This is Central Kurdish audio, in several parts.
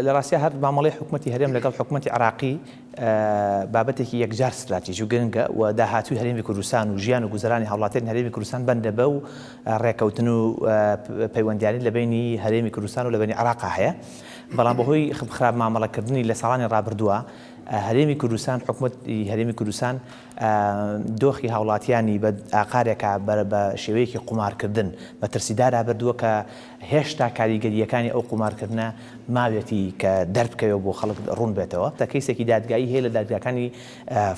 لە ڕاستیە هەر مامەڵەی حکوومەتی هەرێم لەگەڵ حکوومەتی عراقی بابەتێکی یەکجار ستراتیژی و گرنگە و داهاتووی هەرێمی کوردستان و ژیان و گوزەرانی هاوڵاتیان هەرێمی کوردستان بەندە بە و ڕێکەوتن و پەیوەندیانی لە بینی هەرێمی کوردستان و لە بینی عراقا هەیە. بەڵام بەهۆی خراپ مامەڵەکردنی لە ساڵانی ڕابردووە هەرێمی کوردستان حکوومەتی هەرێمی کوردستان دۆخی هاوڵاتیانی بە ئاقارێکە بە شێوەیەکی قومارکردن بە ترسیدارا بردووە کە هێشتا کاریگەریەکانی ئەو قومارکردنە ماوێتی کە دەربکەوە بۆ خەڵک ڕوون بێتەوە. تا کەیسێکی دادگایی هەیە لە دادگاکانی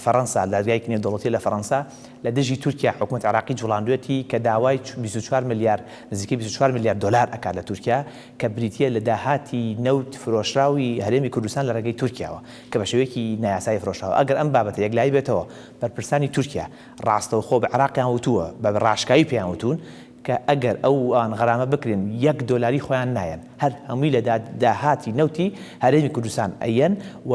فەڕەنسا، دادگایەکی نێودەوڵەتی لە فەڕەنسا لە دژی تورکیا حکوومەت عراقی جوڵاندوێتی کە داوای 24 ملیار نزیکەی 24 ملیار دلار ئەکات لە تورکیا کە بریتیە لە داهاتی نەوت فرۆشراوی هەرێمی کوردستان لە ڕێگەی تورکیاوە کە بە شێوەیەکی نایاسایی فرۆشراوە. ئەگەر ئەم بابەتە یەکلایی بێتەوە بەرپرسانی تورکیا ڕاستەوخۆ بە عراقیان وتووە بە ڕاشکایی پێیان وتون کە ئەگەر ئەوان غەرامە بکرێن $1 خۆیان نایەن، هەر هەمووی لە داهاتی نەوتی هەرێمی کوردستان ئەیەن و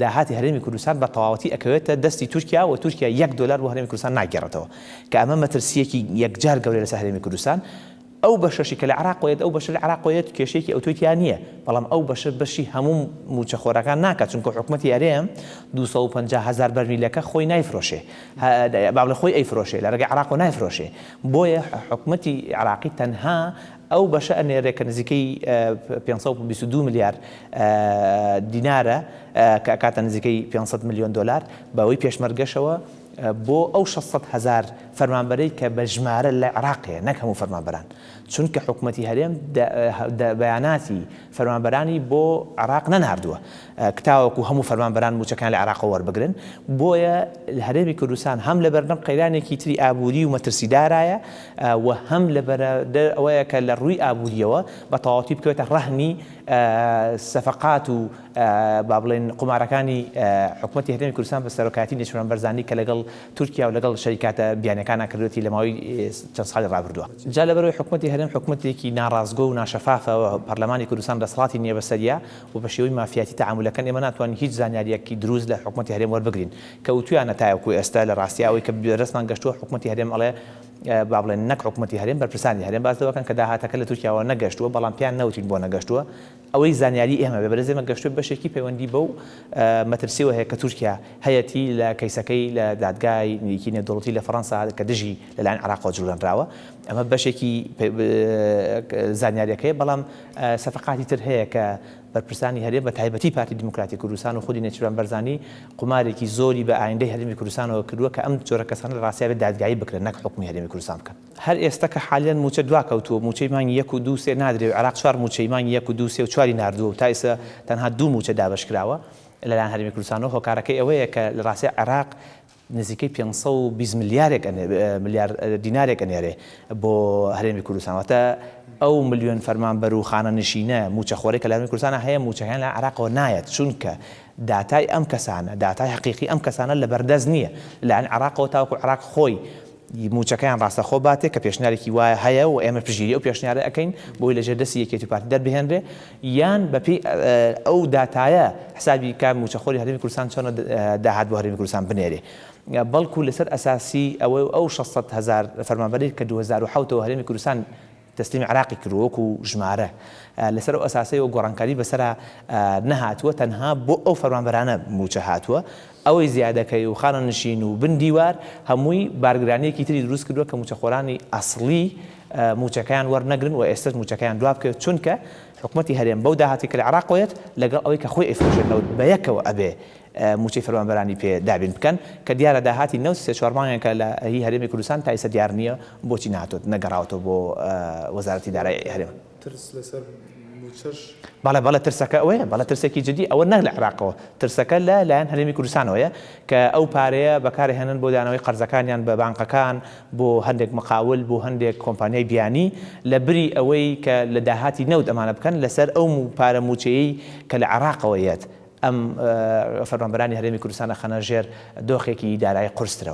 داهاتی هەرێمی کوردستان بە تەواوەتی ئەکەوێتە دەستی تورکیا و تورکیا $1 بۆ هەرێمی کوردستان ناگێڕێتەوە کە ئەمە مەترسیەکی یەکجار گەورەی لەسەر هەرێمی کوردستان. ئەو بەشەشی کە لە عراقۆیەت ئەو بەشە لە عراقۆیەت کێشەیەکی ئەوتۆیتیان نییە، بەڵام ئەو بەشە بەشی هەموو موچەخۆرەکان ناکات چونکە حکوومەتی هەرێم 250,000 بەرمیلەکە خۆی نایفرۆشێ، با لە خۆی ئەیفرۆشێ لە ڕێگەی عراق و نایفرۆشێ. بۆیە حکوومەتی عراقی تەنها ئەو بەشە ئەنێرێ کە نزیکەی 522 ملیار دینارە کە ئەکاتە نزیکەی $500 ملیۆن بەوەی پێشمەرگەشەوە بۆ ئەو 600,000 فەرمانبەرەی کە بە ژمارە لە عراقەیە نەک هەموو فەرمانبەران، چونکە حکوومەتی هەرێم بەیاناتی فەرمانبەرانی بۆ عراق نەناردووە کتاوەکو هەموو فەرمانبەران موچەکان لە عراق وەربگرن. بۆیە هەرێمی کوردستان هەم لە بەردەم قەیرانێکی تری ئابووری و مەترسیدارایە و هەم لە ئەوەیە کە لە ڕووی ئابووریەوە بە تەواوەتی بکەوێتە ڕەهنی سەفەقات و با بڵێن قومارەکانی حکوومەتی هەرێمی کوردستان بە سەرۆکایەتی نێچووران بەرزانی کە لەگەڵ تورکیا و لەگەڵ شەریکاتە بیانەکانە کردوێتی لە ماوەی چەند ساڵی ڕابردووە. جا لەبەرەوەی حکوومەتی هەرێم حکوومەتێکی ناڕازگۆ و ناشەفافە و پەرلەمانی کوردستان دەسەڵاتی نییە بەسەریا و بە شێوەی مافیاتی تەعاملەکان ئێمە ناتوانین هیچ زانیاریەکی دروست لە حکوومەتی هەرێم وەربگرین کە وتویانە تایەکو ئێستا لە ڕاستیاوەی کە ڕستمان گەشتووە حکوومەتی هەرێم ئەڵێ با بڵێن نەک حکوومەتی هەرێم بەرپرسانی هەرێم باس دەکەن کە داهاتەکە لە تورکیاوە نەگەشتووە بەڵام پیان نەوتین بۆ نەگەشتووە. ئەوەی زانیاری ئێمە بەبەرز ئێمە گەشتووە بەشێکی پەیوەندی بەو مەترسیەوە هەیە کە تورکیا هەیەتی لە کەیسەکەی لە دادگای نێودەوڵەتی لە فەڕەنسا کە دژی لەلایەن عراقەوە جوڵێنراوە. ئەمە بەشێکی زانیاریەکەیە، بەڵام سەفەقاتی تر هەیە کە بەرپرسانی هەرێم بە تایبەتی پارتی دیموکراتی کوردستان و خودی نێچووران بەرزانی قمارێکی زۆری بە ئایندەی هەرێمی کوردستانەوە کردووە کە ئەم جۆرە کەسانە لە ڕاستیە بێت دادگایی بکرێن نەک حکومی هەرێمی کوردستان بکەن. هەر ئێستا کە حالیان موچە دواکەوتووە موچەی مانگی 1 و 2 3 نادرێت عراق 4 موچەی مانگی 1 و 2 3 و 4 ناردووە و تا ئێستا تەنها 2 موچە دابەش کراوە لەلایەن هەرێمی کوردستانەوە. هۆکارەکەی ئەوەیە کە لە ڕاستیە عراق نزیکەی 520 ملیار دینارێک ئەنێرێ بۆ هەرێمی کوردستان، واتە ئەو ملیۆن فەرمانبەر و خانەنشینە موچەخۆرەی کە لە هەرێمی کوردستانە هەیە موچەکان لە عراقەوە نایەت چونکە داتای ئەم کەسانە داتای حەقیقی ئەم کەسانە لە بەردەست نییە لەلایەن عراقەوە تاوەکو عراق خۆی موچەکەیان ڕاستەخۆ باتێ کە پێشنیارێکی وایە هەیە و ئێمە پژگیری ئەو پێشنیارە ئەەکەین بۆی لەژێر دەستی یەکێتی پارتی دەربهێنرێ یان بەپێی ئەو داتایە حسابی کا موچەخۆری هەرێمی کوردستان چۆن داهات بۆ هەرێمی کوردستان بنێرێ، بەڵکو لەسەر ئەساسی ئەو 600,000 فەرمانبەری کە 2007ەوە هەرێمی کوردستان تەسلیمی عراقی کردووە و ژمارە لەسەر ئەو ئەساسی و گۆڕانکاری بەسەرا نەهاتووە تەنها بۆ ئەو فەرمانبەرانە موچە هاتووە. ئەوەی زیادەکەی و خانەنشین و بندیوار هەمووی بارگرانەیەکی تری دروست کردووە کە موچەخۆرانی ئەسڵی موچەکەیان وەرنەگرن و ئێستا موچەکەیان دواب بکەوێت چونکە حکوومەتی هەرێم بەو داهاتی کە لە عراقۆیەت لەگەڵ ئەوەی کە خۆی ئەیفرۆشێتەوە بە یەکەوە ئەبێ موچەی فەرمانبەرانی پێ دابین بکەن کە دیارە داهاتی 93 مانگێک کە لە هەرێمی کوردستان تا ئێستا دیار نییە بۆچی نهاتوت نەگەڕاوەتەوە بۆ وەزارەتی دارایی هەرێم. بەڵێ ترسەکە ئەوەیە بەڵێ ترسێکی جدی ئەوە نەک لە عراقەوە، ترسەکە لە لایەن هەرێمی کوردستانەوەیە کە ئەو پارەیە بەکارهێنن بۆ دانەوەی قەرزەکانیان بە بانقەکان بۆ هەندێک مقاول بۆ هەندێک کۆمپانیای بیانی لە بری ئەوەی کە لە داهاتی نەوت ئەمانە بکەن لەسەر ئەو پارە موچەیەی کە لە عراقەوەیەت ئەم فەرمانبەرانی هەرێمی کوردستانە خەنە ژێر دۆخێکی دارایی قورسترەوە.